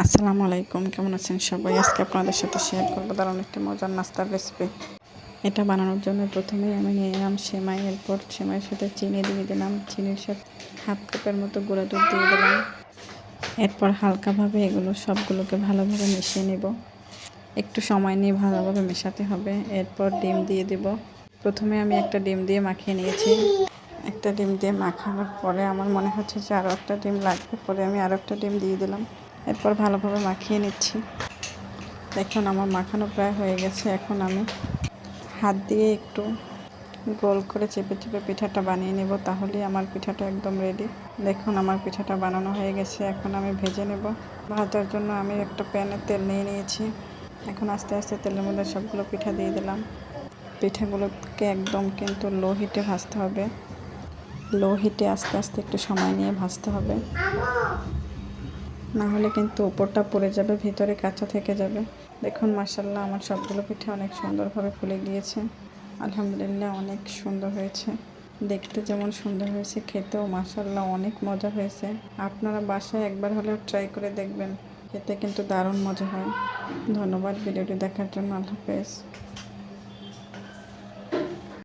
আসসালামু আলাইকুম, কেমন আছেন সবাই? আজকে আপনাদের সাথে শেয়ার করবো দারুণ একটি মজার নাস্তার রেসিপি। এটা বানানোর জন্য প্রথমেই আমি নিয়ে নিলাম সেমাই। এরপর সেমাইয়ের সাথে চিনি দিয়ে দিলাম, চিনির সাথে হাফ কাপের মতো গুঁড়া দুধ দিয়ে দিলাম। এরপর হালকাভাবে এগুলো সবগুলোকে ভালোভাবে মিশিয়ে নেব। একটু সময় নিয়ে ভালোভাবে মেশাতে হবে। এরপর ডিম দিয়ে দেব। প্রথমে আমি একটা ডিম দিয়ে মাখিয়ে নিয়েছি। একটা ডিম দিয়ে মাখানোর পরে আমার মনে হচ্ছে যে আরও একটা ডিম লাগবে, পরে আমি আরও একটা ডিম দিয়ে দিলাম। এরপর ভালোভাবে মাখিয়ে নিচ্ছি। দেখুন আমার মাখানো প্রায় হয়ে গেছে। এখন আমি হাত দিয়ে একটু গোল করে চেপে চেপে পিঠাটা বানিয়ে নেব, তাহলেই আমার পিঠাটা একদম রেডি। দেখুন আমার পিঠাটা বানানো হয়ে গেছে। এখন আমি ভেজে নেব। ভাজার জন্য আমি একটা প্যানে তেল নিয়ে নিয়েছি। এখন আস্তে আস্তে তেলের মধ্যে সবগুলো পিঠা দিয়ে দিলাম। পিঠাগুলোকে একদম কিন্তু লো হিটে ভাজতে হবে। লো হিটে আস্তে আস্তে একটু সময় নিয়ে ভাজতে হবে, না হলে কিন্তু উপরটা পড়ে যাবে, ভিতরে কাঁচা থেকে যাবে। দেখুন মাশাআল্লাহ আমার সবগুলো পিঠা অনেক সুন্দরভাবে ফুলে গিয়েছে। আলহামদুলিল্লাহ অনেক সুন্দর হয়েছে। দেখতে যেমন সুন্দর হয়েছে, খেতেও মাশাআল্লাহ অনেক মজা হয়েছে। আপনারা বাসায় একবার হলেও ট্রাই করে দেখবেন, খেতে কিন্তু দারুণ মজা হয়। ধন্যবাদ ভিডিওটি দেখার জন্য। আল্লাহ হাফেজ।